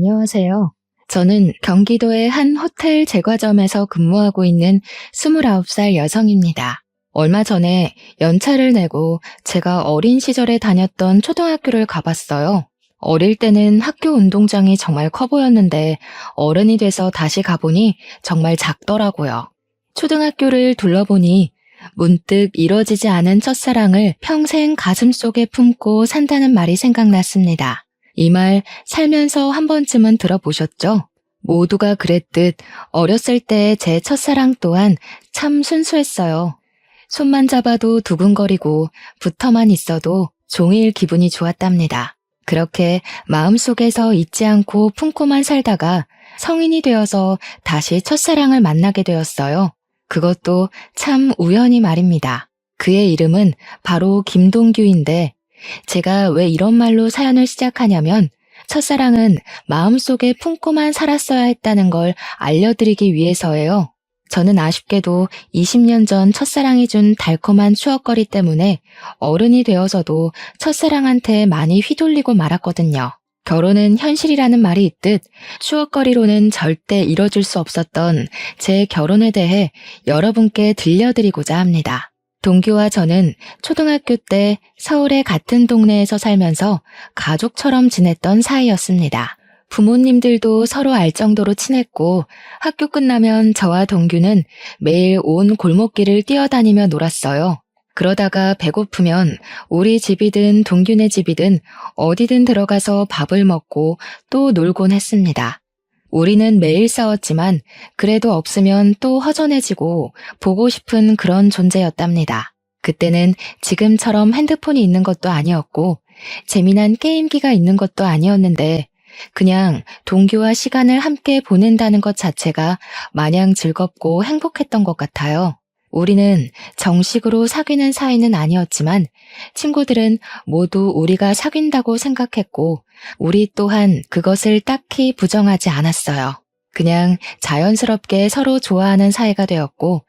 안녕하세요. 저는 경기도의 한 호텔 제과점에서 근무하고 있는 29살 여성입니다. 얼마 전에 연차를 내고 제가 어린 시절에 다녔던 초등학교를 가봤어요. 어릴 때는 학교 운동장이 정말 커 보였는데 어른이 돼서 다시 가보니 정말 작더라고요. 초등학교를 둘러보니 문득 이뤄지지 않은 첫사랑을 평생 가슴속에 품고 산다는 말이 생각났습니다. 이 말 살면서 한 번쯤은 들어보셨죠? 모두가 그랬듯 어렸을 때 제 첫사랑 또한 참 순수했어요. 손만 잡아도 두근거리고 붙어만 있어도 종일 기분이 좋았답니다. 그렇게 마음속에서 잊지 않고 품고만 살다가 성인이 되어서 다시 첫사랑을 만나게 되었어요. 그것도 참 우연히 말입니다. 그의 이름은 바로 김동규인데 제가 왜 이런 말로 사연을 시작하냐면 첫사랑은 마음속에 품고만 살았어야 했다는 걸 알려드리기 위해서예요. 저는 아쉽게도 20년 전 첫사랑이 준 달콤한 추억거리 때문에 어른이 되어서도 첫사랑한테 많이 휘둘리고 말았거든요. 결혼은 현실이라는 말이 있듯 추억거리로는 절대 이뤄줄 수 없었던 제 결혼에 대해 여러분께 들려드리고자 합니다. 동규와 저는 초등학교 때 서울의 같은 동네에서 살면서 가족처럼 지냈던 사이였습니다. 부모님들도 서로 알 정도로 친했고 학교 끝나면 저와 동규는 매일 온 골목길을 뛰어다니며 놀았어요. 그러다가 배고프면 우리 집이든 동규네 집이든 어디든 들어가서 밥을 먹고 또 놀곤 했습니다. 우리는 매일 싸웠지만 그래도 없으면 또 허전해지고 보고 싶은 그런 존재였답니다. 그때는 지금처럼 핸드폰이 있는 것도 아니었고 재미난 게임기가 있는 것도 아니었는데 그냥 동규와 시간을 함께 보낸다는 것 자체가 마냥 즐겁고 행복했던 것 같아요. 우리는 정식으로 사귀는 사이는 아니었지만 친구들은 모두 우리가 사귄다고 생각했고 우리 또한 그것을 딱히 부정하지 않았어요. 그냥 자연스럽게 서로 좋아하는 사이가 되었고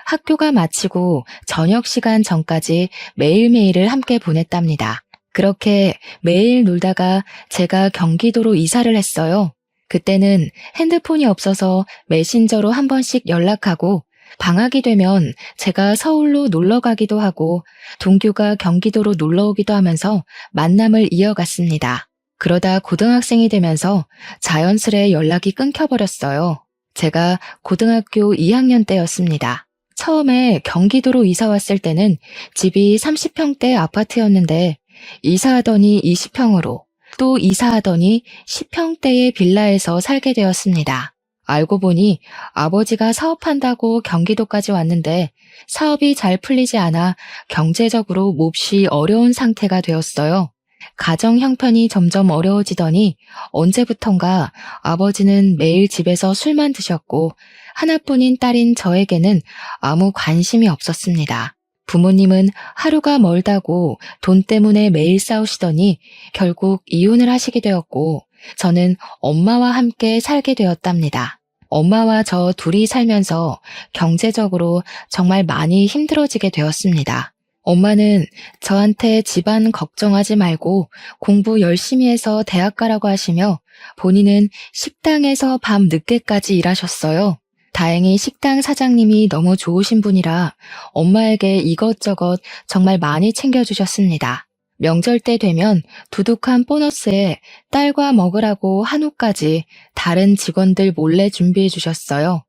학교가 마치고 저녁 시간 전까지 매일매일을 함께 보냈답니다. 그렇게 매일 놀다가 제가 경기도로 이사를 했어요. 그때는 핸드폰이 없어서 메신저로 한 번씩 연락하고 방학이 되면 제가 서울로 놀러 가기도 하고 동규가 경기도로 놀러 오기도 하면서 만남을 이어갔습니다. 그러다 고등학생이 되면서 자연스레 연락이 끊겨버렸어요. 제가 고등학교 2학년 때였습니다. 처음에 경기도로 이사 왔을 때는 집이 30평대 아파트였는데 이사하더니 20평으로 또 이사하더니 10평대의 빌라에서 살게 되었습니다. 알고 보니 아버지가 사업한다고 경기도까지 왔는데 사업이 잘 풀리지 않아 경제적으로 몹시 어려운 상태가 되었어요. 가정 형편이 점점 어려워지더니 언제부턴가 아버지는 매일 집에서 술만 드셨고 하나뿐인 딸인 저에게는 아무 관심이 없었습니다. 부모님은 하루가 멀다고 돈 때문에 매일 싸우시더니 결국 이혼을 하시게 되었고 저는 엄마와 함께 살게 되었답니다. 엄마와 저 둘이 살면서 경제적으로 정말 많이 힘들어지게 되었습니다. 엄마는 저한테 집안 걱정하지 말고 공부 열심히 해서 대학 가라고 하시며 본인은 식당에서 밤 늦게까지 일하셨어요. 다행히 식당 사장님이 너무 좋으신 분이라 엄마에게 이것저것 정말 많이 챙겨주셨습니다. 명절 때 되면 두둑한 보너스에 딸과 먹으라고 한우까지 다른 직원들 몰래 준비해 주셨어요.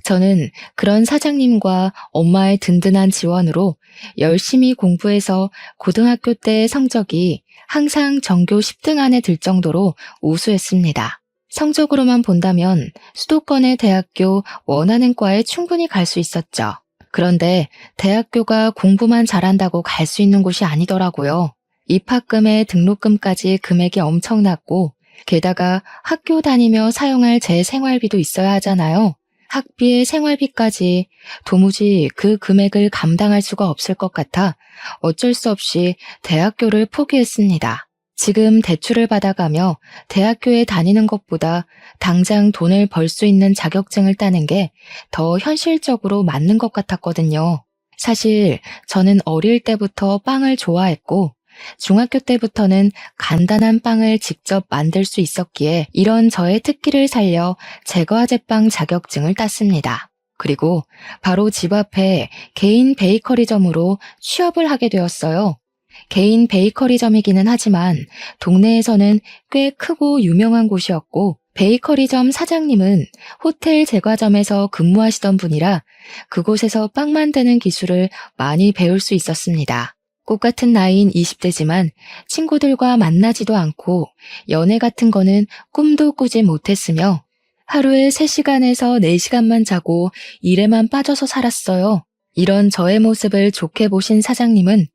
저는 그런 사장님과 엄마의 든든한 지원으로 열심히 공부해서 고등학교 때 성적이 항상 전교 10등 안에 들 정도로 우수했습니다. 성적으로만 본다면 수도권의 대학교 원하는 과에 충분히 갈 수 있었죠. 그런데 대학교가 공부만 잘한다고 갈 수 있는 곳이 아니더라고요. 입학금에 등록금까지 금액이 엄청났고 게다가 학교 다니며 사용할 제 생활비도 있어야 하잖아요. 학비에 생활비까지 도무지 그 금액을 감당할 수가 없을 것 같아 어쩔 수 없이 대학교를 포기했습니다. 지금 대출을 받아가며 대학교에 다니는 것보다 당장 돈을 벌 수 있는 자격증을 따는 게 더 현실적으로 맞는 것 같았거든요. 사실 저는 어릴 때부터 빵을 좋아했고 중학교 때부터는 간단한 빵을 직접 만들 수 있었기에 이런 저의 특기를 살려 제과제빵 자격증을 땄습니다. 그리고 바로 집 앞에 개인 베이커리점으로 취업을 하게 되었어요. 개인 베이커리점이기는 하지만 동네에서는 꽤 크고 유명한 곳이었고 베이커리점 사장님은 호텔 제과점에서 근무하시던 분이라 그곳에서 빵 만드는 기술을 많이 배울 수 있었습니다. 꽃같은 나이인 20대지만 친구들과 만나지도 않고 연애 같은 거는 꿈도 꾸지 못했으며 하루에 3시간에서 4시간만 자고 일에만 빠져서 살았어요. 이런 저의 모습을 좋게 보신 사장님은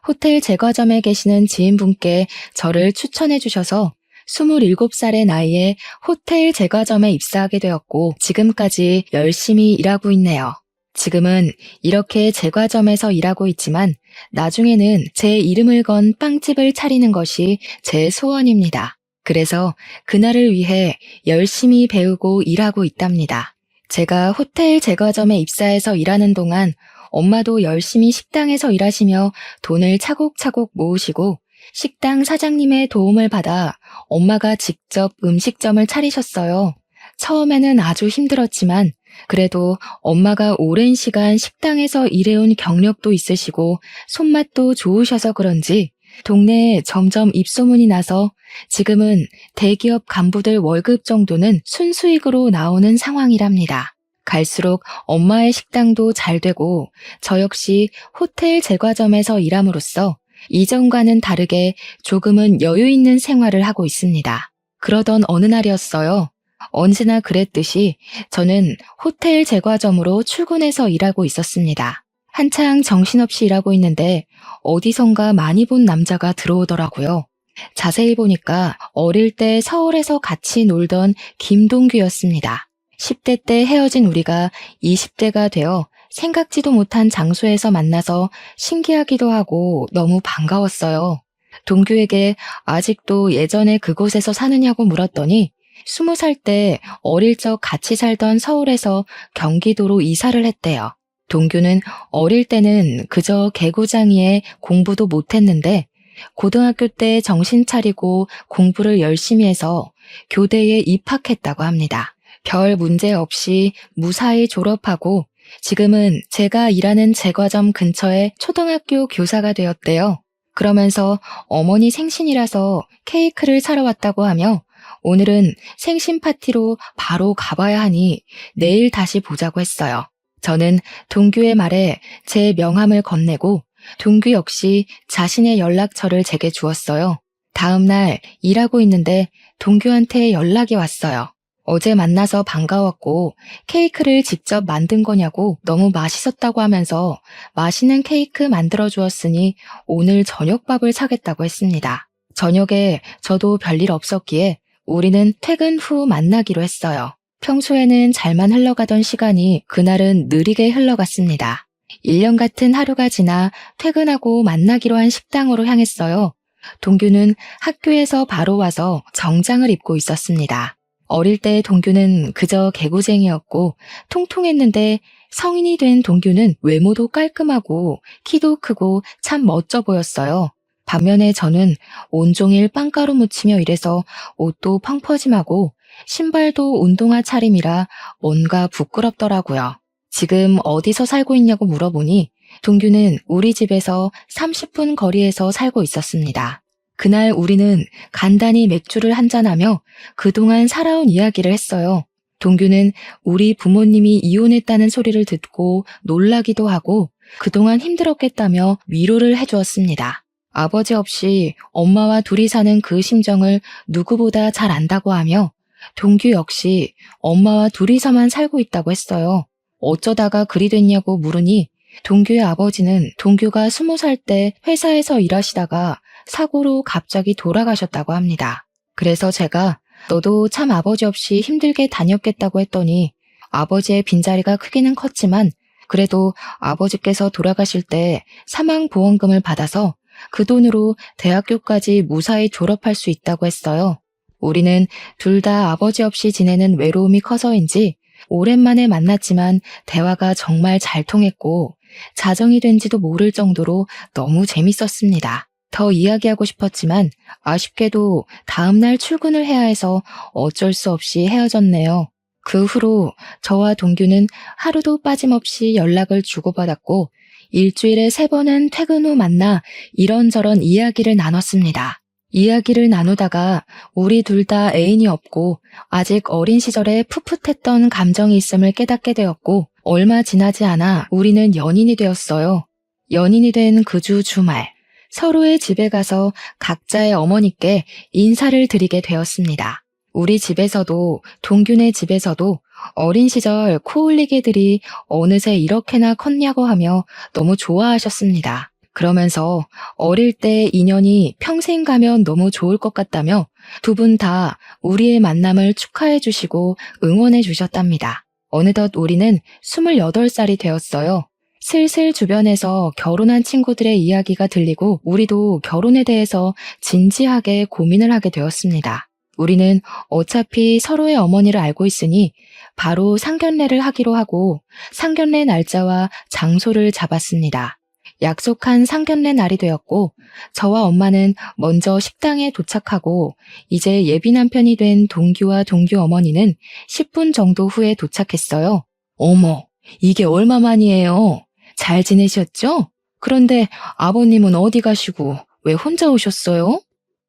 호텔 제과점에 계시는 지인분께 저를 추천해 주셔서 27살의 나이에 호텔 제과점에 입사하게 되었고 지금까지 열심히 일하고 있네요. 지금은 이렇게 제과점에서 일하고 있지만 나중에는 제 이름을 건 빵집을 차리는 것이 제 소원입니다. 그래서 그날을 위해 열심히 배우고 일하고 있답니다. 제가 호텔 제과점에 입사해서 일하는 동안 엄마도 열심히 식당에서 일하시며 돈을 차곡차곡 모으시고 식당 사장님의 도움을 받아 엄마가 직접 음식점을 차리셨어요. 처음에는 아주 힘들었지만 그래도 엄마가 오랜 시간 식당에서 일해온 경력도 있으시고 손맛도 좋으셔서 그런지 동네에 점점 입소문이 나서 지금은 대기업 간부들 월급 정도는 순수익으로 나오는 상황이랍니다. 갈수록 엄마의 식당도 잘 되고 저 역시 호텔 제과점에서 일함으로써 이전과는 다르게 조금은 여유 있는 생활을 하고 있습니다. 그러던 어느 날이었어요. 언제나 그랬듯이 저는 호텔 제과점으로 출근해서 일하고 있었습니다. 한창 정신없이 일하고 있는데 어디선가 많이 본 남자가 들어오더라고요. 자세히 보니까 어릴 때 서울에서 같이 놀던 김동규였습니다. 10대 때 헤어진 우리가 20대가 되어 생각지도 못한 장소에서 만나서 신기하기도 하고 너무 반가웠어요. 동규에게 아직도 예전에 그곳에서 사느냐고 물었더니 20살 때 어릴 적 같이 살던 서울에서 경기도로 이사를 했대요. 동규는 어릴 때는 그저 개구장이에 공부도 못했는데 고등학교 때 정신 차리고 공부를 열심히 해서 교대에 입학했다고 합니다. 별 문제 없이 무사히 졸업하고 지금은 제가 일하는 제과점 근처에 초등학교 교사가 되었대요. 그러면서 어머니 생신이라서 케이크를 사러 왔다고 하며 오늘은 생신 파티로 바로 가봐야 하니 내일 다시 보자고 했어요. 저는 동규의 말에 제 명함을 건네고 동규 역시 자신의 연락처를 제게 주었어요. 다음 날 일하고 있는데 동규한테 연락이 왔어요. 어제 만나서 반가웠고 케이크를 직접 만든 거냐고 너무 맛있었다고 하면서 맛있는 케이크 만들어 주었으니 오늘 저녁밥을 사겠다고 했습니다. 저녁에 저도 별일 없었기에 우리는 퇴근 후 만나기로 했어요. 평소에는 잘만 흘러가던 시간이 그날은 느리게 흘러갔습니다. 1년 같은 하루가 지나 퇴근하고 만나기로 한 식당으로 향했어요. 동규는 학교에서 바로 와서 정장을 입고 있었습니다. 어릴 때 동규는 그저 개구쟁이였고 통통했는데 성인이 된 동규는 외모도 깔끔하고 키도 크고 참 멋져 보였어요. 반면에 저는 온종일 빵가루 묻히며 일해서 옷도 펑퍼짐하고 신발도 운동화 차림이라 뭔가 부끄럽더라고요. 지금 어디서 살고 있냐고 물어보니 동규는 우리 집에서 30분 거리에서 살고 있었습니다. 그날 우리는 간단히 맥주를 한잔하며 그동안 살아온 이야기를 했어요. 동규는 우리 부모님이 이혼했다는 소리를 듣고 놀라기도 하고 그동안 힘들었겠다며 위로를 해주었습니다. 아버지 없이 엄마와 둘이 사는 그 심정을 누구보다 잘 안다고 하며 동규 역시 엄마와 둘이서만 살고 있다고 했어요. 어쩌다가 그리 됐냐고 물으니 동규의 아버지는 동규가 20살 때 회사에서 일하시다가 사고로 갑자기 돌아가셨다고 합니다. 그래서 제가 너도 참 아버지 없이 힘들게 다녔겠다고 했더니 아버지의 빈자리가 크기는 컸지만 그래도 아버지께서 돌아가실 때 사망보험금을 받아서 그 돈으로 대학교까지 무사히 졸업할 수 있다고 했어요. 우리는 둘 다 아버지 없이 지내는 외로움이 커서인지 오랜만에 만났지만 대화가 정말 잘 통했고 자정이 된지도 모를 정도로 너무 재밌었습니다. 더 이야기하고 싶었지만 아쉽게도 다음날 출근을 해야 해서 어쩔 수 없이 헤어졌네요. 그 후로 저와 동규는 하루도 빠짐없이 연락을 주고받았고 일주일에 3번은 퇴근 후 만나 이런저런 이야기를 나눴습니다. 이야기를 나누다가 우리 둘 다 애인이 없고 아직 어린 시절에 풋풋했던 감정이 있음을 깨닫게 되었고 얼마 지나지 않아 우리는 연인이 되었어요. 연인이 된 그 주 주말 서로의 집에 가서 각자의 어머니께 인사를 드리게 되었습니다. 우리 집에서도 동균의 집에서도 어린 시절 코올리개들이 어느새 이렇게나 컸냐고 하며 너무 좋아하셨습니다. 그러면서 어릴 때 인연이 평생 가면 너무 좋을 것 같다며 두 분 다 우리의 만남을 축하해 주시고 응원해 주셨답니다. 어느덧 우리는 28살이 되었어요. 슬슬 주변에서 결혼한 친구들의 이야기가 들리고 우리도 결혼에 대해서 진지하게 고민을 하게 되었습니다. 우리는 어차피 서로의 어머니를 알고 있으니 바로 상견례를 하기로 하고 상견례 날짜와 장소를 잡았습니다. 약속한 상견례 날이 되었고 저와 엄마는 먼저 식당에 도착하고 이제 예비 남편이 된 동규와 동규 어머니는 10분 정도 후에 도착했어요. 어머, 이게 얼마만이에요? 잘 지내셨죠? 그런데 아버님은 어디 가시고 왜 혼자 오셨어요?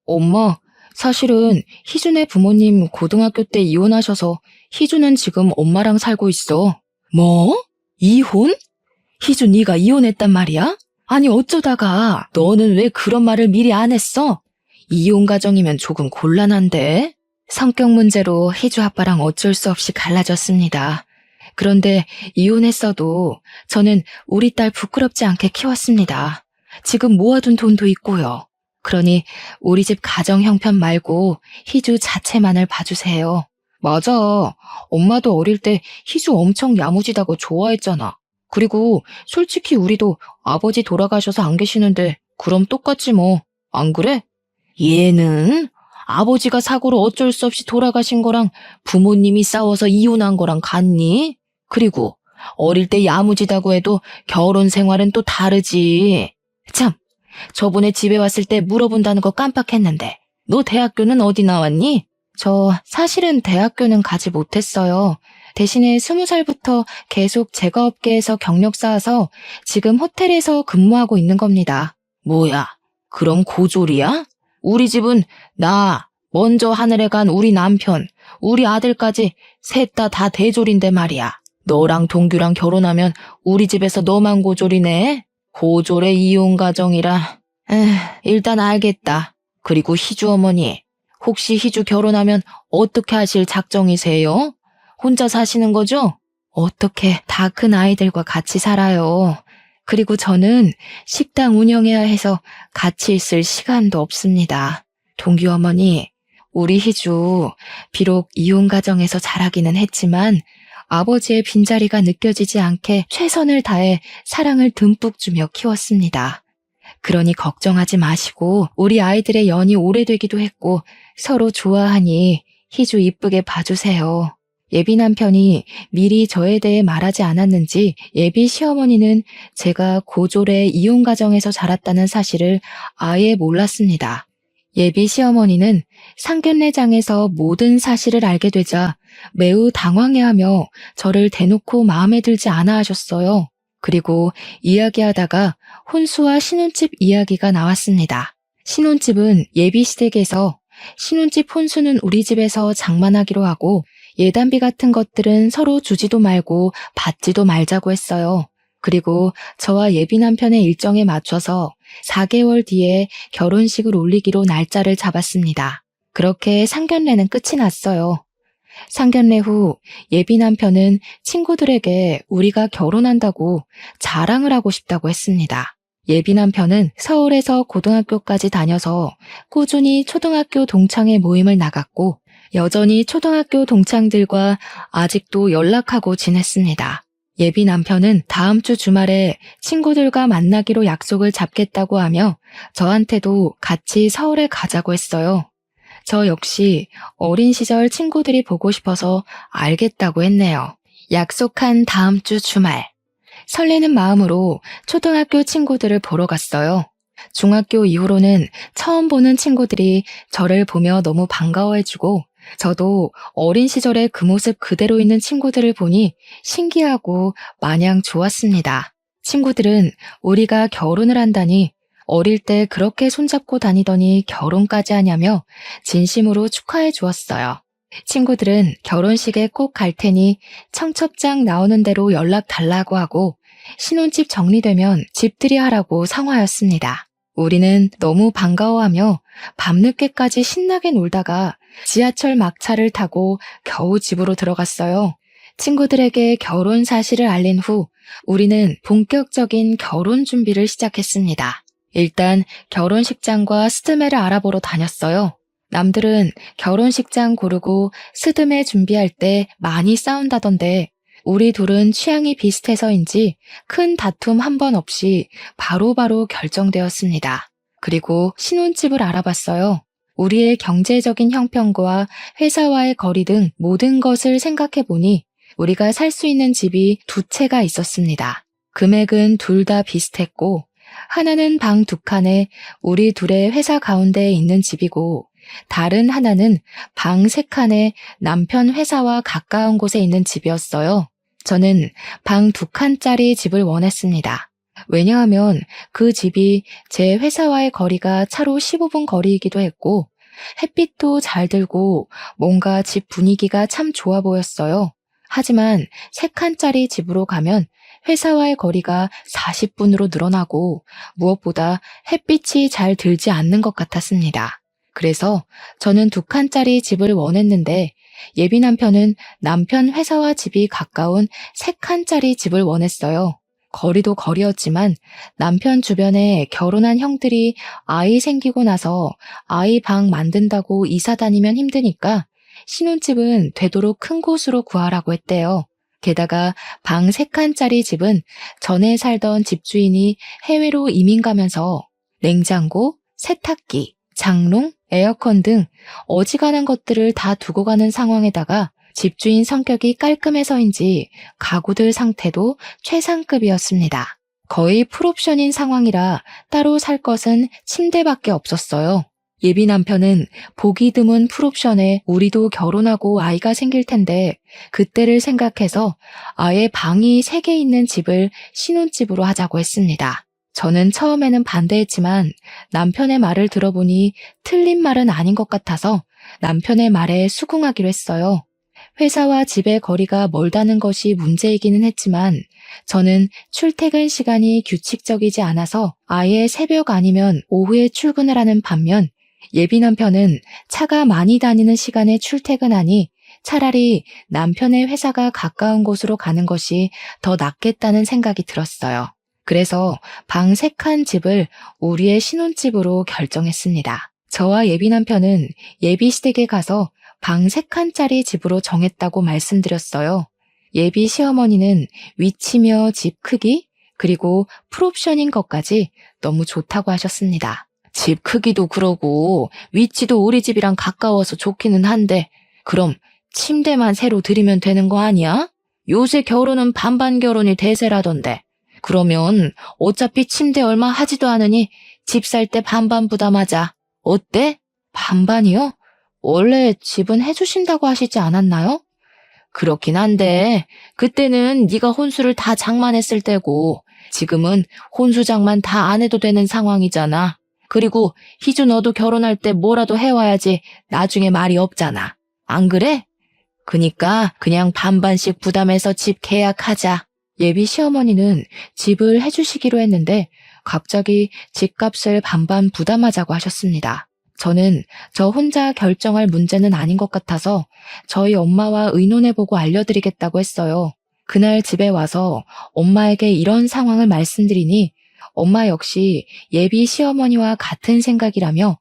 엄마, 사실은 희준의 부모님 고등학교 때 이혼하셔서 희준은 지금 엄마랑 살고 있어. 뭐? 이혼? 희준 네가 이혼했단 말이야? 아니 어쩌다가 너는 왜 그런 말을 미리 안 했어? 이혼 가정이면 조금 곤란한데? 성격 문제로 희주 아빠랑 어쩔 수 없이 갈라졌습니다. 그런데 이혼했어도 저는 우리 딸 부끄럽지 않게 키웠습니다. 지금 모아둔 돈도 있고요. 그러니 우리 집 가정 형편 말고 희주 자체만을 봐주세요. 맞아. 엄마도 어릴 때 희주 엄청 야무지다고 좋아했잖아. 그리고 솔직히 우리도 아버지 돌아가셔서 안 계시는데 그럼 똑같지 뭐. 안 그래? 얘는 아버지가 사고로 어쩔 수 없이 돌아가신 거랑 부모님이 싸워서 이혼한 거랑 같니? 그리고 어릴 때 야무지다고 해도 결혼 생활은 또 다르지. 참, 저번에 집에 왔을 때 물어본다는 거 깜빡했는데 너 대학교는 어디 나왔니? 저 사실은 대학교는 가지 못했어요. 대신에 20살부터 계속 제과업계에서 경력 쌓아서 지금 호텔에서 근무하고 있는 겁니다. 뭐야, 그럼 고졸이야? 우리 집은 나, 먼저 하늘에 간 우리 남편, 우리 아들까지 셋 다 대졸인데 말이야. 너랑 동규랑 결혼하면 우리 집에서 너만 고졸이네. 고졸의 이혼 가정이라. 일단 알겠다. 그리고 희주 어머니, 혹시 희주 결혼하면 어떻게 하실 작정이세요? 혼자 사시는 거죠? 어떻게 다 큰 아이들과 같이 살아요. 그리고 저는 식당 운영해야 해서 같이 있을 시간도 없습니다. 동규 어머니, 우리 희주 비록 이혼 가정에서 자라기는 했지만 아버지의 빈자리가 느껴지지 않게 최선을 다해 사랑을 듬뿍 주며 키웠습니다. 그러니 걱정하지 마시고 우리 아이들의 연이 오래되기도 했고 서로 좋아하니 희주 이쁘게 봐주세요. 예비 남편이 미리 저에 대해 말하지 않았는지 예비 시어머니는 제가 고졸의 이혼 가정에서 자랐다는 사실을 아예 몰랐습니다. 예비 시어머니는 상견례장에서 모든 사실을 알게 되자 매우 당황해하며 저를 대놓고 마음에 들지 않아 하셨어요. 그리고 이야기하다가 혼수와 신혼집 이야기가 나왔습니다. 신혼집은 예비 시댁에서 신혼집 혼수는 우리 집에서 장만하기로 하고 예단비 같은 것들은 서로 주지도 말고 받지도 말자고 했어요. 그리고 저와 예비 남편의 일정에 맞춰서 4개월 뒤에 결혼식을 올리기로 날짜를 잡았습니다. 그렇게 상견례는 끝이 났어요. 상견례 후 예비 남편은 친구들에게 우리가 결혼한다고 자랑을 하고 싶다고 했습니다. 예비 남편은 서울에서 고등학교까지 다녀서 꾸준히 초등학교 동창회 모임을 나갔고 여전히 초등학교 동창들과 아직도 연락하고 지냈습니다. 예비 남편은 다음 주 주말에 친구들과 만나기로 약속을 잡겠다고 하며 저한테도 같이 서울에 가자고 했어요. 저 역시 어린 시절 친구들이 보고 싶어서 알겠다고 했네요. 약속한 다음 주 주말. 설레는 마음으로 초등학교 친구들을 보러 갔어요. 중학교 이후로는 처음 보는 친구들이 저를 보며 너무 반가워해주고 저도 어린 시절의 그 모습 그대로 있는 친구들을 보니 신기하고 마냥 좋았습니다. 친구들은 우리가 결혼을 한다니 어릴 때 그렇게 손잡고 다니더니 결혼까지 하냐며 진심으로 축하해 주었어요. 친구들은 결혼식에 꼭 갈 테니 청첩장 나오는 대로 연락 달라고 하고 신혼집 정리되면 집들이 하라고 상화였습니다. 우리는 너무 반가워하며 밤늦게까지 신나게 놀다가 지하철 막차를 타고 겨우 집으로 들어갔어요. 친구들에게 결혼 사실을 알린 후 우리는 본격적인 결혼 준비를 시작했습니다. 일단 결혼식장과 스드메를 알아보러 다녔어요. 남들은 결혼식장 고르고 스드메 준비할 때 많이 싸운다던데 우리 둘은 취향이 비슷해서인지 큰 다툼 한 번 없이 바로바로 결정되었습니다. 그리고 신혼집을 알아봤어요. 우리의 경제적인 형편과 회사와의 거리 등 모든 것을 생각해보니 우리가 살 수 있는 집이 두 채가 있었습니다. 금액은 둘 다 비슷했고 하나는 방 2칸에 우리 둘의 회사 가운데에 있는 집이고 다른 하나는 방 3칸에 남편 회사와 가까운 곳에 있는 집이었어요. 저는 방 2칸짜리 집을 원했습니다. 왜냐하면 그 집이 제 회사와의 거리가 차로 15분 거리이기도 했고 햇빛도 잘 들고 뭔가 집 분위기가 참 좋아 보였어요. 하지만 3칸짜리 집으로 가면 회사와의 거리가 40분으로 늘어나고 무엇보다 햇빛이 잘 들지 않는 것 같았습니다. 그래서 저는 2칸짜리 집을 원했는데 예비 남편은 남편 회사와 집이 가까운 3칸짜리 집을 원했어요. 거리도 거리였지만 남편 주변에 결혼한 형들이 아이 생기고 나서 아이 방 만든다고 이사 다니면 힘드니까 신혼집은 되도록 큰 곳으로 구하라고 했대요. 게다가 방 3칸짜리 집은 전에 살던 집주인이 해외로 이민 가면서 냉장고, 세탁기, 장롱, 에어컨 등 어지간한 것들을 다 두고 가는 상황에다가 집주인 성격이 깔끔해서인지 가구들 상태도 최상급이었습니다. 거의 풀옵션인 상황이라 따로 살 것은 침대밖에 없었어요. 예비 남편은 보기 드문 풀옵션에 우리도 결혼하고 아이가 생길 텐데 그때를 생각해서 아예 방이 3개 있는 집을 신혼집으로 하자고 했습니다. 저는 처음에는 반대했지만 남편의 말을 들어보니 틀린 말은 아닌 것 같아서 남편의 말에 수긍하기로 했어요. 회사와 집의 거리가 멀다는 것이 문제이기는 했지만 저는 출퇴근 시간이 규칙적이지 않아서 아예 새벽 아니면 오후에 출근을 하는 반면 예비 남편은 차가 많이 다니는 시간에 출퇴근하니 차라리 남편의 회사가 가까운 곳으로 가는 것이 더 낫겠다는 생각이 들었어요. 그래서 방 3칸 집을 우리의 신혼집으로 결정했습니다. 저와 예비 남편은 예비 시댁에 가서 방 3칸짜리 집으로 정했다고 말씀드렸어요. 예비 시어머니는 위치며 집 크기, 그리고 풀옵션인 것까지 너무 좋다고 하셨습니다. 집 크기도 그러고 위치도 우리 집이랑 가까워서 좋기는 한데 그럼 침대만 새로 들이면 되는 거 아니야? 요새 결혼은 반반 결혼이 대세라던데. 그러면 어차피 침대 얼마 하지도 않으니 집 살 때 반반 부담하자. 어때? 반반이요? 원래 집은 해주신다고 하시지 않았나요? 그렇긴 한데 그때는 네가 혼수를 다 장만했을 때고 지금은 혼수장만 다 안 해도 되는 상황이잖아. 그리고 희주 너도 결혼할 때 뭐라도 해와야지 나중에 말이 없잖아. 안 그래? 그니까 그냥 반반씩 부담해서 집 계약하자. 예비 시어머니는 집을 해주시기로 했는데 갑자기 집값을 반반 부담하자고 하셨습니다. 저는 저 혼자 결정할 문제는 아닌 것 같아서 저희 엄마와 의논해보고 알려드리겠다고 했어요. 그날 집에 와서 엄마에게 이런 상황을 말씀드리니 엄마 역시 예비 시어머니와 같은 생각이라며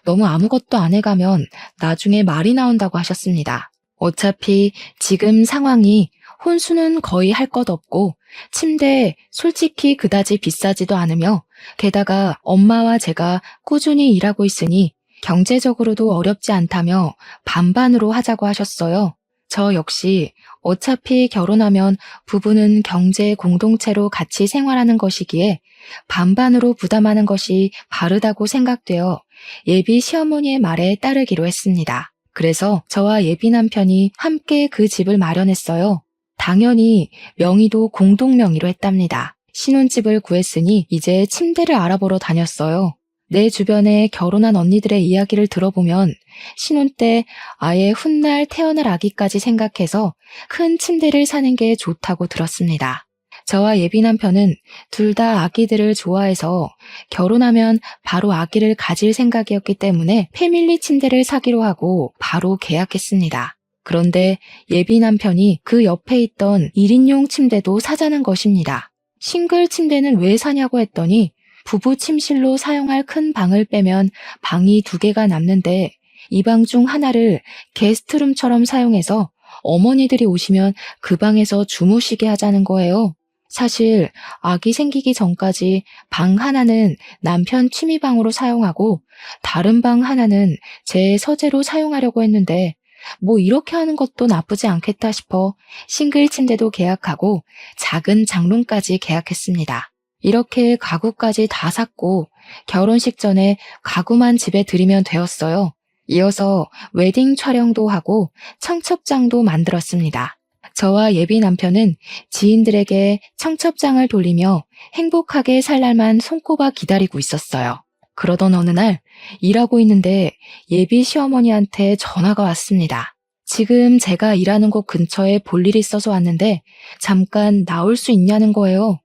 너무 아무것도 안 해가면 나중에 말이 나온다고 하셨습니다. 어차피 지금 상황이 혼수는 거의 할 것 없고 침대 솔직히 그다지 비싸지도 않으며 게다가 엄마와 제가 꾸준히 일하고 있으니 경제적으로도 어렵지 않다며 반반으로 하자고 하셨어요. 저 역시 어차피 결혼하면 부부는 경제 공동체로 같이 생활하는 것이기에 반반으로 부담하는 것이 바르다고 생각되어 예비 시어머니의 말에 따르기로 했습니다. 그래서 저와 예비 남편이 함께 그 집을 마련했어요. 당연히 명의도 공동 명의로 했답니다. 신혼집을 구했으니 이제 침대를 알아보러 다녔어요. 내 주변에 결혼한 언니들의 이야기를 들어보면 신혼 때 아예 훗날 태어날 아기까지 생각해서 큰 침대를 사는 게 좋다고 들었습니다. 저와 예비 남편은 둘 다 아기들을 좋아해서 결혼하면 바로 아기를 가질 생각이었기 때문에 패밀리 침대를 사기로 하고 바로 계약했습니다. 그런데 예비 남편이 그 옆에 있던 1인용 침대도 사자는 것입니다. 싱글 침대는 왜 사냐고 했더니 부부 침실로 사용할 큰 방을 빼면 방이 2개가 남는데 이 방 중 하나를 게스트룸처럼 사용해서 어머니들이 오시면 그 방에서 주무시게 하자는 거예요. 사실 아기 생기기 전까지 방 하나는 남편 취미방으로 사용하고 다른 방 하나는 제 서재로 사용하려고 했는데 뭐 이렇게 하는 것도 나쁘지 않겠다 싶어 싱글 침대도 계약하고 작은 장롱까지 계약했습니다. 이렇게 가구까지 다 샀고 결혼식 전에 가구만 집에 들이면 되었어요. 이어서 웨딩 촬영도 하고 청첩장도 만들었습니다. 저와 예비 남편은 지인들에게 청첩장을 돌리며 행복하게 살 날만 손꼽아 기다리고 있었어요. 그러던 어느 날 일하고 있는데 예비 시어머니한테 전화가 왔습니다. 지금 제가 일하는 곳 근처에 볼 일이 있어서 왔는데 잠깐 나올 수 있냐는 거예요.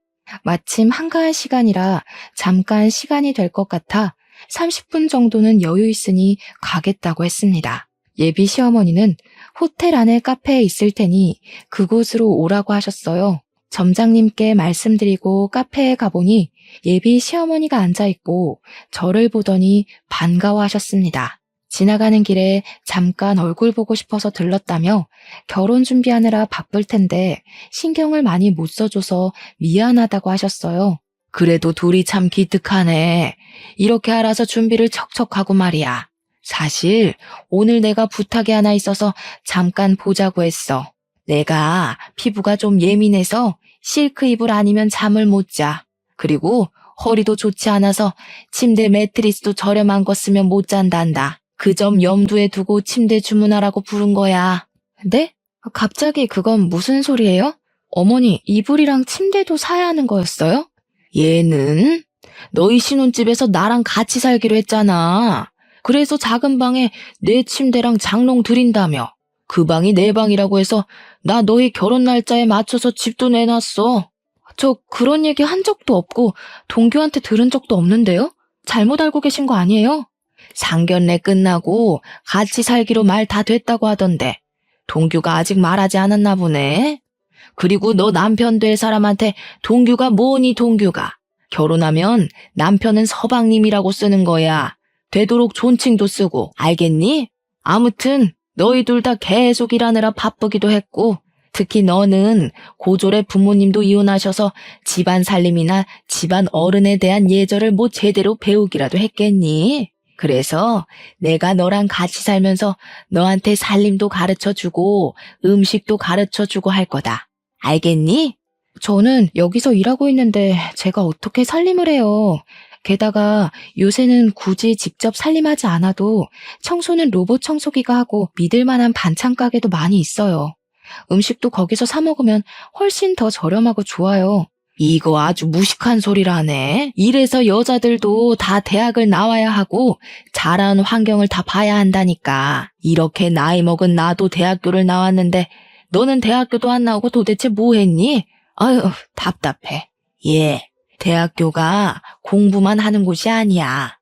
마침 한가한 시간이라 잠깐 시간이 될 것 같아 30분 정도는 여유 있으니 가겠다고 했습니다. 예비 시어머니는 호텔 안에 카페에 있을 테니 그곳으로 오라고 하셨어요. 점장님께 말씀드리고 카페에 가보니 예비 시어머니가 앉아있고 저를 보더니 반가워하셨습니다. 지나가는 길에 잠깐 얼굴 보고 싶어서 들렀다며 결혼 준비하느라 바쁠 텐데 신경을 많이 못 써줘서 미안하다고 하셨어요. 그래도 둘이 참 기특하네. 이렇게 알아서 준비를 척척하고 말이야. 사실 오늘 내가 부탁이 하나 있어서 잠깐 보자고 했어. 내가 피부가 좀 예민해서 실크 이불 아니면 잠을 못 자. 그리고 허리도 좋지 않아서 침대 매트리스도 저렴한 거 쓰면 못 잔단다. 그 점 염두에 두고 침대 주문하라고 부른 거야. 네? 갑자기 그건 무슨 소리예요? 어머니, 이불이랑 침대도 사야 하는 거였어요? 얘는 너희 신혼집에서 나랑 같이 살기로 했잖아. 그래서 작은 방에 내 침대랑 장롱 드린다며. 그 방이 내 방이라고 해서 나 너희 결혼 날짜에 맞춰서 집도 내놨어. 저 그런 얘기 한 적도 없고 동규한테 들은 적도 없는데요? 잘못 알고 계신 거 아니에요? 상견례 끝나고 같이 살기로 말 다 됐다고 하던데 동규가 아직 말하지 않았나 보네. 그리고 너 남편 될 사람한테 동규가 뭐니 동규가. 결혼하면 남편은 서방님이라고 쓰는 거야. 되도록 존칭도 쓰고 알겠니? 아무튼 너희 둘 다 계속 일하느라 바쁘기도 했고 특히 너는 고졸의 부모님도 이혼하셔서 집안 살림이나 집안 어른에 대한 예절을 뭐 제대로 배우기라도 했겠니? 그래서 내가 너랑 같이 살면서 너한테 살림도 가르쳐주고 음식도 가르쳐주고 할 거다. 알겠니? 저는 여기서 일하고 있는데 제가 어떻게 살림을 해요. 게다가 요새는 굳이 직접 살림하지 않아도 청소는 로봇 청소기가 하고 믿을 만한 반찬 가게도 많이 있어요. 음식도 거기서 사 먹으면 훨씬 더 저렴하고 좋아요. 이거 아주 무식한 소리라네. 이래서 여자들도 다 대학을 나와야 하고 자라는 환경을 다 봐야 한다니까. 이렇게 나이 먹은 나도 대학교를 나왔는데 너는 대학교도 안 나오고 도대체 뭐 했니? 아유, 답답해. 예, 대학교가 공부만 하는 곳이 아니야.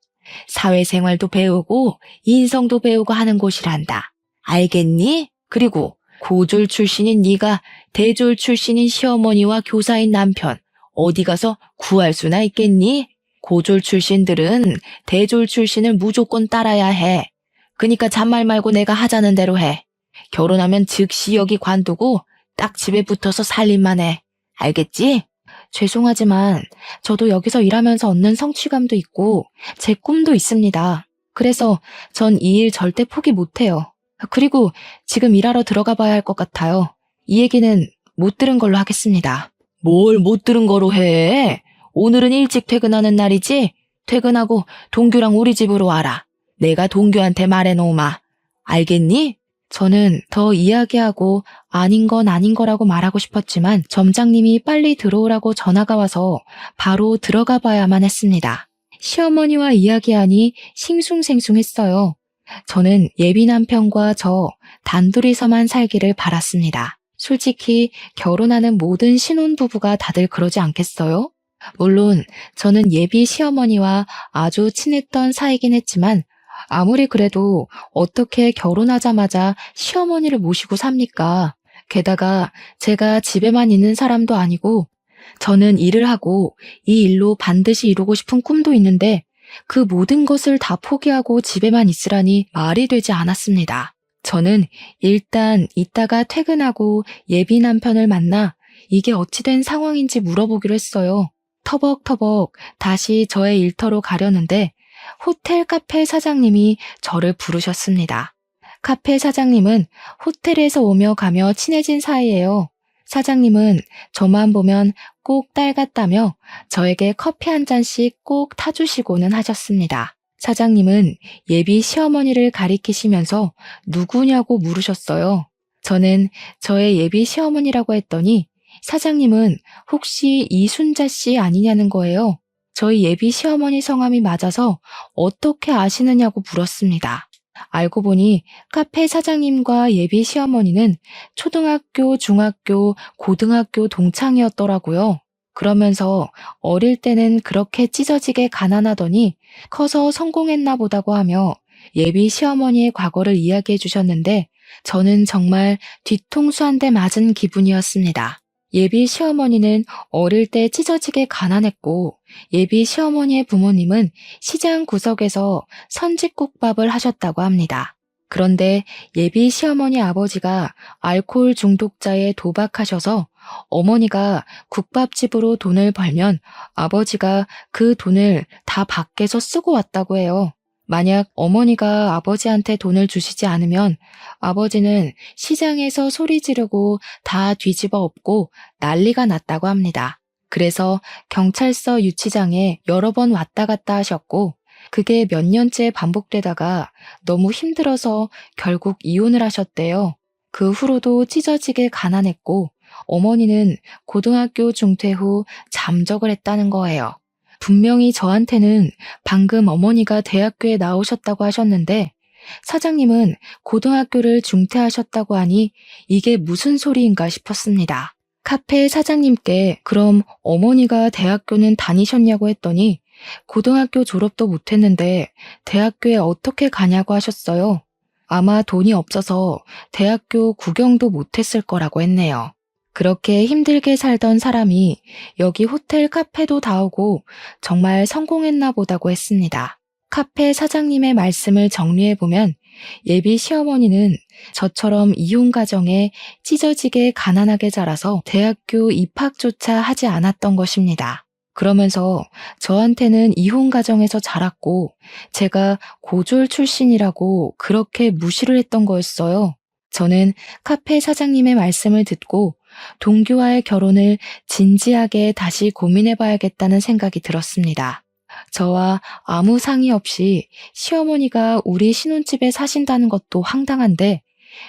사회생활도 배우고 인성도 배우고 하는 곳이란다. 알겠니? 그리고 고졸 출신인 네가 대졸 출신인 시어머니와 교사인 남편 어디 가서 구할 수나 있겠니? 고졸 출신들은 대졸 출신을 무조건 따라야 해. 그니까 잔말 말고 내가 하자는 대로 해. 결혼하면 즉시 여기 관두고 딱 집에 붙어서 살림만 해. 알겠지? 죄송하지만 저도 여기서 일하면서 얻는 성취감도 있고 제 꿈도 있습니다. 그래서 전 이 일 절대 포기 못해요. 그리고 지금 일하러 들어가 봐야 할 것 같아요. 이 얘기는 못 들은 걸로 하겠습니다. 뭘 못 들은 거로 해? 오늘은 일찍 퇴근하는 날이지? 퇴근하고 동규랑 우리 집으로 와라. 내가 동규한테 말해놓으마. 알겠니? 저는 더 이야기하고 아닌 건 아닌 거라고 말하고 싶었지만 점장님이 빨리 들어오라고 전화가 와서 바로 들어가 봐야만 했습니다. 시어머니와 이야기하니 싱숭생숭했어요. 저는 예비 남편과 저 단둘이서만 살기를 바랐습니다. 솔직히 결혼하는 모든 신혼부부가 다들 그러지 않겠어요? 물론 저는 예비 시어머니와 아주 친했던 사이긴 했지만 아무리 그래도 어떻게 결혼하자마자 시어머니를 모시고 삽니까? 게다가 제가 집에만 있는 사람도 아니고 저는 일을 하고 이 일로 반드시 이루고 싶은 꿈도 있는데 그 모든 것을 다 포기하고 집에만 있으라니 말이 되지 않았습니다. 저는 일단 이따가 퇴근하고 예비 남편을 만나 이게 어찌된 상황인지 물어보기로 했어요. 터벅터벅 다시 저의 일터로 가려는데 호텔 카페 사장님이 저를 부르셨습니다. 카페 사장님은 호텔에서 오며 가며 친해진 사이예요. 사장님은 저만 보면 꼭 딸 같다며 저에게 커피 한 잔씩 꼭 타주시고는 하셨습니다. 사장님은 예비 시어머니를 가리키시면서 누구냐고 물으셨어요. 저는 저의 예비 시어머니라고 했더니 사장님은 혹시 이순자 씨 아니냐는 거예요. 저희 예비 시어머니 성함이 맞아서 어떻게 아시느냐고 물었습니다. 알고 보니 카페 사장님과 예비 시어머니는 초등학교, 중학교, 고등학교 동창이었더라고요. 그러면서 어릴 때는 그렇게 찢어지게 가난하더니 커서 성공했나 보다고 하며 예비 시어머니의 과거를 이야기해 주셨는데 저는 정말 뒤통수 한 대 맞은 기분이었습니다. 예비 시어머니는 어릴 때 찢어지게 가난했고 예비 시어머니의 부모님은 시장 구석에서 선짓국밥을 하셨다고 합니다. 그런데 예비 시어머니 아버지가 알코올 중독자에 도박하셔서 어머니가 국밥집으로 돈을 벌면 아버지가 그 돈을 다 밖에서 쓰고 왔다고 해요. 만약 어머니가 아버지한테 돈을 주시지 않으면 아버지는 시장에서 소리 지르고 다 뒤집어 엎고 난리가 났다고 합니다. 그래서 경찰서 유치장에 여러 번 왔다 갔다 하셨고 그게 몇 년째 반복되다가 너무 힘들어서 결국 이혼을 하셨대요. 그 후로도 찢어지게 가난했고 어머니는 고등학교 중퇴 후 잠적을 했다는 거예요. 분명히 저한테는 방금 어머니가 대학교에 나오셨다고 하셨는데 사장님은 고등학교를 중퇴하셨다고 하니 이게 무슨 소리인가 싶었습니다. 카페 사장님께 그럼 어머니가 대학교는 다니셨냐고 했더니 고등학교 졸업도 못했는데 대학교에 어떻게 가냐고 하셨어요. 아마 돈이 없어서 대학교 구경도 못했을 거라고 했네요. 그렇게 힘들게 살던 사람이 여기 호텔 카페도 다오고 정말 성공했나 보다고 했습니다. 카페 사장님의 말씀을 정리해보면 예비 시어머니는 저처럼 이혼 가정에 찢어지게 가난하게 자라서 대학교 입학조차 하지 않았던 것입니다. 그러면서 저한테는 이혼 가정에서 자랐고 제가 고졸 출신이라고 그렇게 무시를 했던 거였어요. 저는 카페 사장님의 말씀을 듣고 동규와의 결혼을 진지하게 다시 고민해봐야겠다는 생각이 들었습니다. 저와 아무 상의 없이 시어머니가 우리 신혼집에 사신다는 것도 황당한데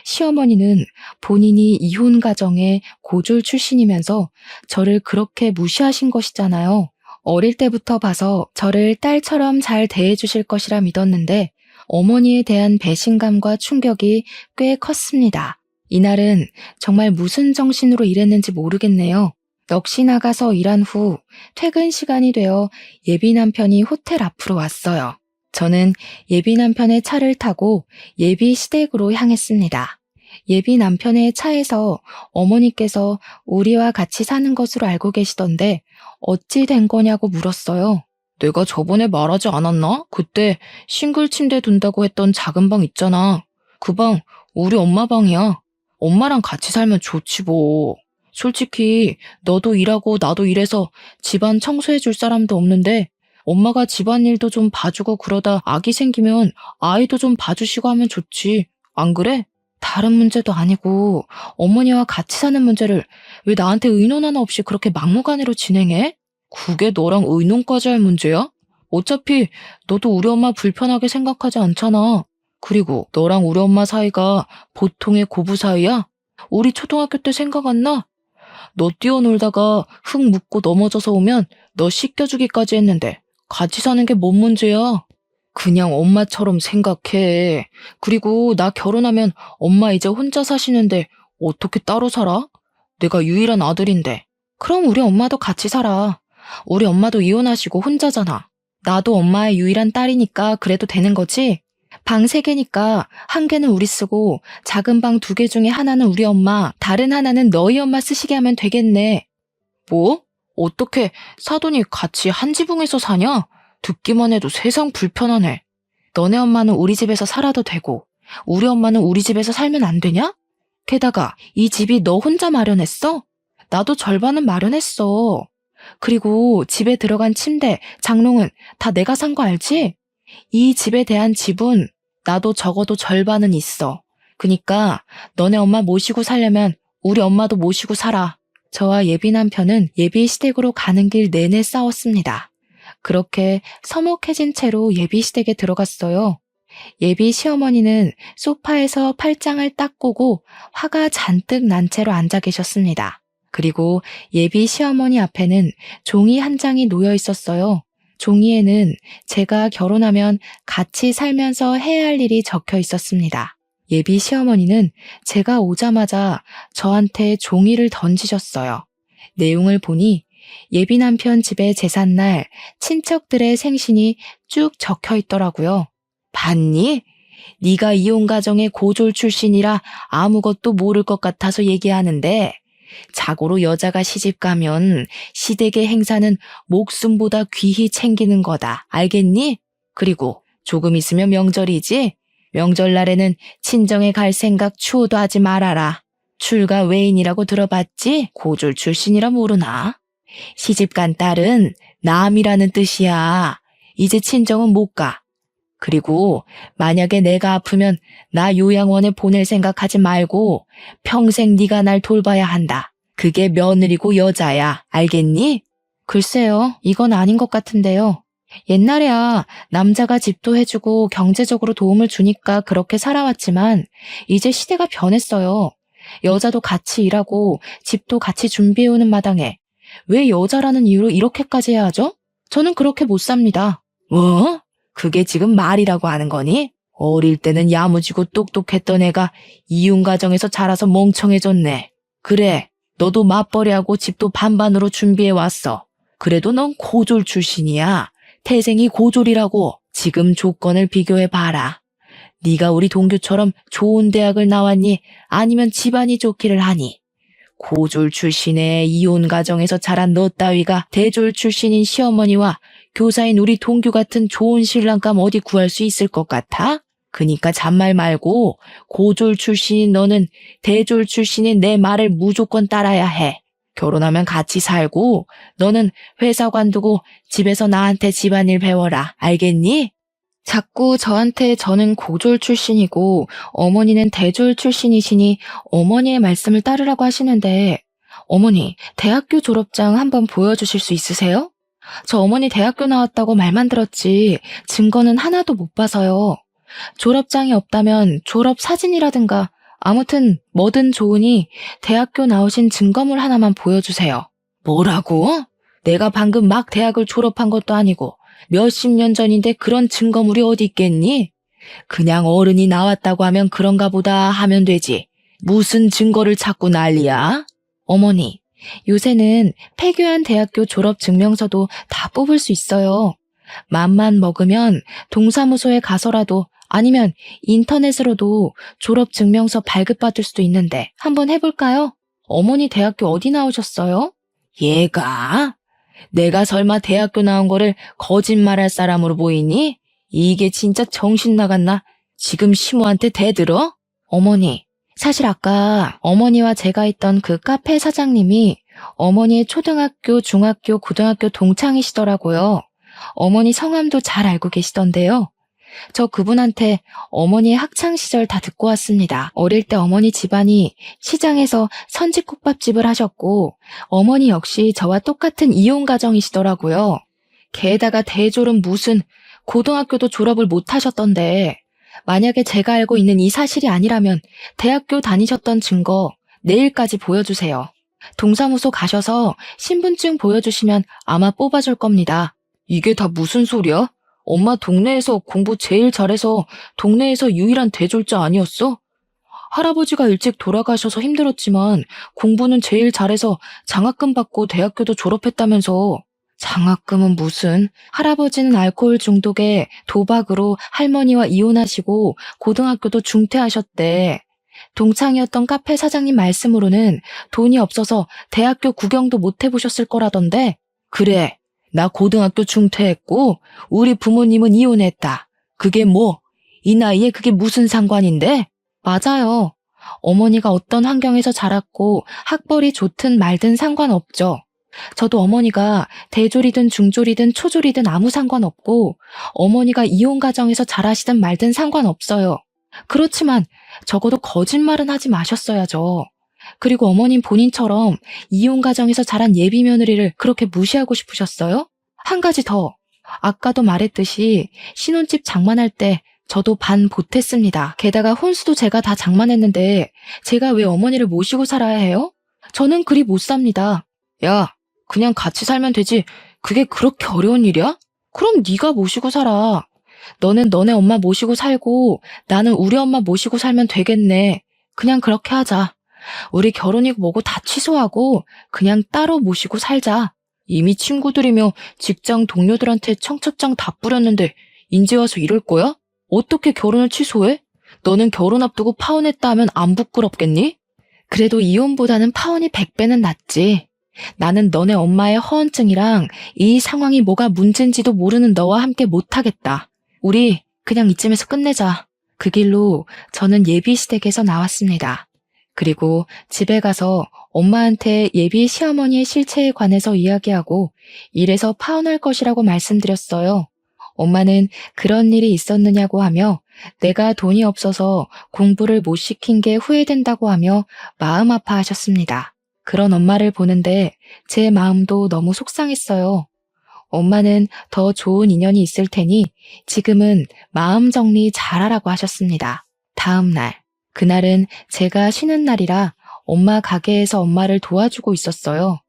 시어머니는 본인이 이혼 가정의 고졸 출신이면서 저를 그렇게 무시하신 것이잖아요. 어릴 때부터 봐서 저를 딸처럼 잘 대해주실 것이라 믿었는데 어머니에 대한 배신감과 충격이 꽤 컸습니다. 이날은 정말 무슨 정신으로 일했는지 모르겠네요. 넋이 나가서 일한 후 퇴근 시간이 되어 예비 남편이 호텔 앞으로 왔어요. 저는 예비 남편의 차를 타고 예비 시댁으로 향했습니다. 예비 남편의 차에서 어머니께서 우리와 같이 사는 것으로 알고 계시던데 어찌 된 거냐고 물었어요. 내가 저번에 말하지 않았나? 그때 싱글 침대 둔다고 했던 작은 방 있잖아. 그 방 우리 엄마 방이야. 엄마랑 같이 살면 좋지 뭐. 솔직히 너도 일하고 나도 일해서 집안 청소해 줄 사람도 없는데 엄마가 집안일도 좀 봐주고 그러다 아기 생기면 아이도 좀 봐주시고 하면 좋지. 안 그래? 다른 문제도 아니고 어머니와 같이 사는 문제를 왜 나한테 의논 하나 없이 그렇게 막무가내로 진행해? 그게 너랑 의논까지 할 문제야? 어차피 너도 우리 엄마 불편하게 생각하지 않잖아. 그리고 너랑 우리 엄마 사이가 보통의 고부 사이야? 우리 초등학교 때 생각 안 나? 너 뛰어놀다가 흙 묻고 넘어져서 오면 너 씻겨주기까지 했는데 같이 사는 게 뭔 문제야? 그냥 엄마처럼 생각해. 그리고 나 결혼하면 엄마 이제 혼자 사시는데 어떻게 따로 살아? 내가 유일한 아들인데. 그럼 우리 엄마도 같이 살아. 우리 엄마도 이혼하시고 혼자잖아. 나도 엄마의 유일한 딸이니까 그래도 되는 거지? 방 3개니까 한 개는 우리 쓰고 작은 방 2개 중에 하나는 우리 엄마, 다른 하나는 너희 엄마 쓰시게 하면 되겠네. 뭐? 어떻게 사돈이 같이 한 지붕에서 사냐? 듣기만 해도 세상 불편하네. 너네 엄마는 우리 집에서 살아도 되고 우리 엄마는 우리 집에서 살면 안 되냐? 게다가 이 집이 너 혼자 마련했어? 나도 절반은 마련했어. 그리고 집에 들어간 침대, 장롱은 다 내가 산 거 알지? 이 집에 대한 지분 나도 적어도 절반은 있어. 그니까 너네 엄마 모시고 살려면 우리 엄마도 모시고 살아. 저와 예비 남편은 예비 시댁으로 가는 길 내내 싸웠습니다. 그렇게 서먹해진 채로 예비 시댁에 들어갔어요. 예비 시어머니는 소파에서 팔짱을 딱 꼬고 화가 잔뜩 난 채로 앉아 계셨습니다. 그리고 예비 시어머니 앞에는 종이 한 장이 놓여 있었어요. 종이에는 제가 결혼하면 같이 살면서 해야 할 일이 적혀 있었습니다. 예비 시어머니는 제가 오자마자 저한테 종이를 던지셨어요. 내용을 보니 예비 남편 집의 제삿날 친척들의 생신이 쭉 적혀 있더라고요. 봤니? 네가 이혼 가정의 고졸 출신이라 아무것도 모를 것 같아서 얘기하는데 자고로 여자가 시집 가면 시댁의 행사는 목숨보다 귀히 챙기는 거다. 알겠니? 그리고 조금 있으면 명절이지? 명절날에는 친정에 갈 생각 추호도 하지 말아라. 출가 외인이라고 들어봤지? 고졸 출신이라 모르나? 시집간 딸은 남이라는 뜻이야. 이제 친정은 못 가. 그리고 만약에 내가 아프면 나 요양원에 보낼 생각하지 말고 평생 네가 날 돌봐야 한다. 그게 며느리고 여자야. 알겠니? 글쎄요, 이건 아닌 것 같은데요. 옛날에야 남자가 집도 해주고 경제적으로 도움을 주니까 그렇게 살아왔지만 이제 시대가 변했어요. 여자도 같이 일하고 집도 같이 준비해오는 마당에 왜 여자라는 이유로 이렇게까지 해야 하죠? 저는 그렇게 못 삽니다. 뭐? 그게 지금 말이라고 하는 거니? 어릴 때는 야무지고 똑똑했던 애가 이혼 가정에서 자라서 멍청해졌네. 그래, 너도 맞벌이하고 집도 반반으로 준비해왔어. 그래도 넌 고졸 출신이야. 태생이 고졸이라고. 지금 조건을 비교해봐라. 네가 우리 동규처럼 좋은 대학을 나왔니? 아니면 집안이 좋기를 하니? 고졸 출신의 이혼 가정에서 자란 너 따위가 대졸 출신인 시어머니와 교사인 우리 동규 같은 좋은 신랑감 어디 구할 수 있을 것 같아? 그니까 잔말 말고 고졸 출신인 너는 대졸 출신인 내 말을 무조건 따라야 해. 결혼하면 같이 살고 너는 회사 관두고 집에서 나한테 집안일 배워라. 알겠니? 자꾸 저한테 저는 고졸 출신이고 어머니는 대졸 출신이시니 어머니의 말씀을 따르라고 하시는데 어머니, 대학교 졸업장 한번 보여주실 수 있으세요? 저 어머니 대학교 나왔다고 말만 들었지 증거는 하나도 못 봐서요. 졸업장이 없다면 졸업 사진이라든가 아무튼 뭐든 좋으니 대학교 나오신 증거물 하나만 보여주세요. 뭐라고? 내가 방금 막 대학을 졸업한 것도 아니고 몇십 년 전인데 그런 증거물이 어디 있겠니? 그냥 어른이 나왔다고 하면 그런가 보다 하면 되지. 무슨 증거를 찾고 난리야? 어머니, 요새는 폐교한 대학교 졸업 증명서도 다 뽑을 수 있어요. 맘만 먹으면 동사무소에 가서라도 아니면 인터넷으로도 졸업 증명서 발급받을 수도 있는데 한번 해볼까요? 어머니 대학교 어디 나오셨어요? 얘가? 내가 설마 대학교 나온 거를 거짓말할 사람으로 보이니? 이게 진짜 정신 나갔나? 지금 시모한테 대들어? 어머니, 사실 아까 어머니와 제가 있던 그 카페 사장님이 어머니의 초등학교, 중학교, 고등학교 동창이시더라고요. 어머니 성함도 잘 알고 계시던데요. 저 그분한테 어머니의 학창시절 다 듣고 왔습니다. 어릴 때 어머니 집안이 시장에서 선지국밥집을 하셨고 어머니 역시 저와 똑같은 이혼가정이시더라고요. 게다가 대졸은 무슨 고등학교도 졸업을 못 하셨던데 만약에 제가 알고 있는 이 사실이 아니라면 대학교 다니셨던 증거 내일까지 보여주세요. 동사무소 가셔서 신분증 보여주시면 아마 뽑아줄 겁니다. 이게 다 무슨 소리야? 엄마 동네에서 공부 제일 잘해서 동네에서 유일한 대졸자 아니었어? 할아버지가 일찍 돌아가셔서 힘들었지만 공부는 제일 잘해서 장학금 받고 대학교도 졸업했다면서. 장학금은 무슨? 할아버지는 알코올 중독에 도박으로 할머니와 이혼하시고 고등학교도 중퇴하셨대. 동창이었던 카페 사장님 말씀으로는 돈이 없어서 대학교 구경도 못 해보셨을 거라던데. 그래, 나 고등학교 중퇴했고 우리 부모님은 이혼했다. 그게 뭐? 이 나이에 그게 무슨 상관인데? 맞아요. 어머니가 어떤 환경에서 자랐고 학벌이 좋든 말든 상관없죠. 저도 어머니가 대졸이든 중졸이든 초졸이든 아무 상관없고 어머니가 이혼 가정에서 자라시든 말든 상관없어요. 그렇지만 적어도 거짓말은 하지 마셨어야죠. 그리고 어머님 본인처럼 이혼 가정에서 자란 예비 며느리를 그렇게 무시하고 싶으셨어요? 한 가지 더. 아까도 말했듯이 신혼집 장만할 때 저도 반 보탰습니다. 게다가 혼수도 제가 다 장만했는데 제가 왜 어머니를 모시고 살아야 해요? 저는 그리 못 삽니다. 야, 그냥 같이 살면 되지. 그게 그렇게 어려운 일이야? 그럼 네가 모시고 살아. 너는 너네 엄마 모시고 살고 나는 우리 엄마 모시고 살면 되겠네. 그냥 그렇게 하자. 우리 결혼이고 뭐고 다 취소하고 그냥 따로 모시고 살자. 이미 친구들이며 직장 동료들한테 청첩장 다 뿌렸는데 인제 와서 이럴 거야? 어떻게 결혼을 취소해? 너는 결혼 앞두고 파혼했다 하면 안 부끄럽겠니? 그래도 이혼보다는 파혼이 100배는 낫지. 나는 너네 엄마의 허언증이랑 이 상황이 뭐가 문제인지도 모르는 너와 함께 못하겠다. 우리 그냥 이쯤에서 끝내자. 그 길로 저는 예비시댁에서 나왔습니다. 그리고 집에 가서 엄마한테 예비 시어머니의 실체에 관해서 이야기하고 이래서 파혼할 것이라고 말씀드렸어요. 엄마는 그런 일이 있었느냐고 하며 내가 돈이 없어서 공부를 못 시킨 게 후회된다고 하며 마음 아파하셨습니다. 그런 엄마를 보는데 제 마음도 너무 속상했어요. 엄마는 더 좋은 인연이 있을 테니 지금은 마음 정리 잘하라고 하셨습니다. 다음 날, 그날은 제가 쉬는 날이라 엄마 가게에서 엄마를 도와주고 있었어요.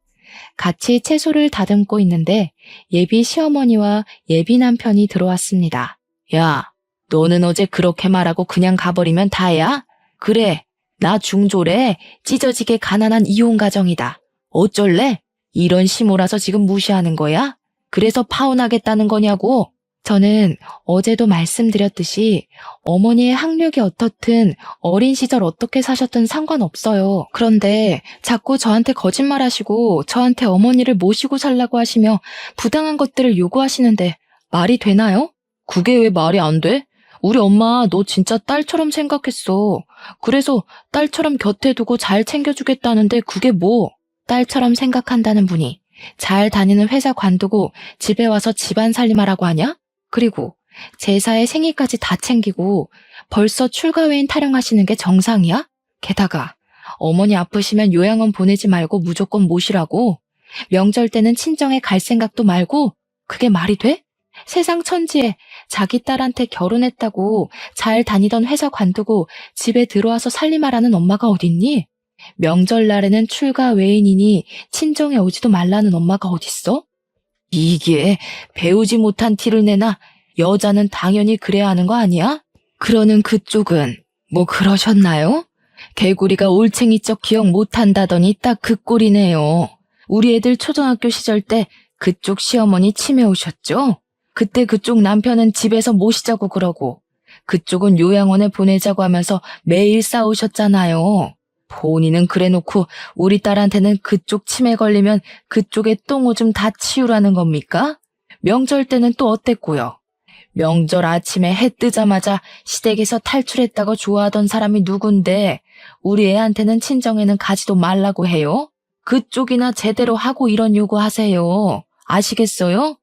같이 채소를 다듬고 있는데 예비 시어머니와 예비 남편이 들어왔습니다. 야, 너는 어제 그렇게 말하고 그냥 가버리면 다야? 그래, 나 중졸에 찢어지게 가난한 이혼 가정이다. 어쩔래? 이런 시모라서 지금 무시하는 거야? 그래서 파혼하겠다는 거냐고? 저는 어제도 말씀드렸듯이 어머니의 학력이 어떻든 어린 시절 어떻게 사셨든 상관없어요. 그런데 자꾸 저한테 거짓말하시고 저한테 어머니를 모시고 살라고 하시며 부당한 것들을 요구하시는데 말이 되나요? 그게 왜 말이 안 돼? 우리 엄마 너 진짜 딸처럼 생각했어. 그래서 딸처럼 곁에 두고 잘 챙겨주겠다는데 그게 뭐? 딸처럼 생각한다는 분이 잘 다니는 회사 관두고 집에 와서 집안 살림하라고 하냐? 그리고 제사에 생일까지 다 챙기고 벌써 출가회인 타령하시는 게 정상이야? 게다가 어머니 아프시면 요양원 보내지 말고 무조건 모시라고? 명절 때는 친정에 갈 생각도 말고? 그게 말이 돼? 세상 천지에 자기 딸한테 결혼했다고 잘 다니던 회사 관두고 집에 들어와서 살림하라는 엄마가 어딨니? 명절날에는 출가 외인이니 친정에 오지도 말라는 엄마가 어딨어? 이게 배우지 못한 티를 내나 여자는 당연히 그래야 하는 거 아니야? 그러는 그쪽은 뭐 그러셨나요? 개구리가 올챙이적 기억 못한다더니 딱 그 꼴이네요. 우리 애들 초등학교 시절 때 그쪽 시어머니 치매 오셨죠? 그때 그쪽 남편은 집에서 모시자고 그러고 그쪽은 요양원에 보내자고 하면서 매일 싸우셨잖아요. 본인은 그래놓고 우리 딸한테는 그쪽 치매 걸리면 그쪽에 똥오줌 다 치우라는 겁니까? 명절 때는 또 어땠고요? 명절 아침에 해 뜨자마자 시댁에서 탈출했다고 좋아하던 사람이 누군데 우리 애한테는 친정에는 가지도 말라고 해요? 그쪽이나 제대로 하고 이런 요구하세요. 아시겠어요?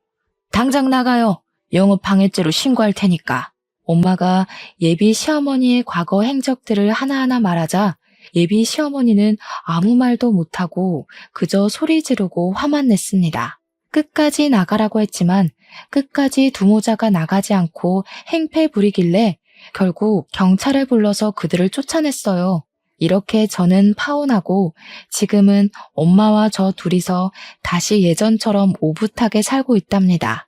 당장 나가요. 영업방해죄로 신고할 테니까. 엄마가 예비 시어머니의 과거 행적들을 하나하나 말하자 예비 시어머니는 아무 말도 못하고 그저 소리 지르고 화만 냈습니다. 끝까지 나가라고 했지만 끝까지 두모자가 나가지 않고 행패 부리길래 결국 경찰을 불러서 그들을 쫓아냈어요. 이렇게 저는 파혼하고 지금은 엄마와 저 둘이서 다시 예전처럼 오붓하게 살고 있답니다.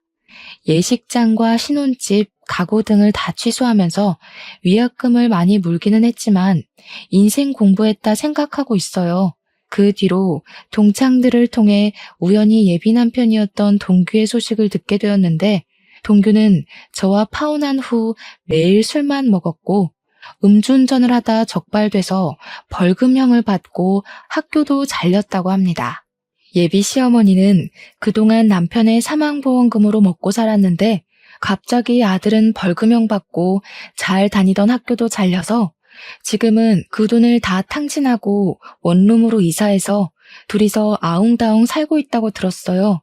예식장과 신혼집, 가구 등을 다 취소하면서 위약금을 많이 물기는 했지만 인생 공부했다 생각하고 있어요. 그 뒤로 동창들을 통해 우연히 예비 남편이었던 동규의 소식을 듣게 되었는데 동규는 저와 파혼한 후 매일 술만 먹었고 음주운전을 하다 적발돼서 벌금형을 받고 학교도 잘렸다고 합니다. 예비 시어머니는 그동안 남편의 사망보험금으로 먹고 살았는데 갑자기 아들은 벌금형 받고 잘 다니던 학교도 잘려서 지금은 그 돈을 다 탕진하고 원룸으로 이사해서 둘이서 아웅다웅 살고 있다고 들었어요.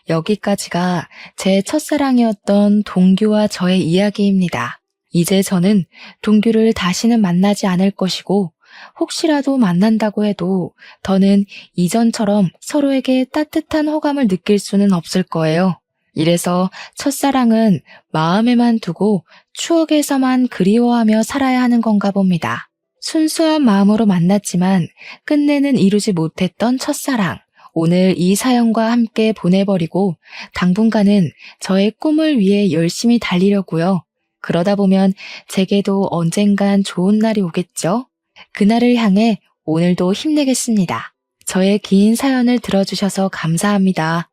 여기까지가 제 첫사랑이었던 동규와 저의 이야기입니다. 이제 저는 동규를 다시는 만나지 않을 것이고 혹시라도 만난다고 해도 더는 이전처럼 서로에게 따뜻한 호감을 느낄 수는 없을 거예요. 이래서 첫사랑은 마음에만 두고 추억에서만 그리워하며 살아야 하는 건가 봅니다. 순수한 마음으로 만났지만 끝내는 이루지 못했던 첫사랑. 오늘 이 사연과 함께 보내버리고 당분간은 저의 꿈을 위해 열심히 달리려고요. 그러다 보면 제게도 언젠간 좋은 날이 오겠죠? 그날을 향해 오늘도 힘내겠습니다. 저의 긴 사연을 들어주셔서 감사합니다.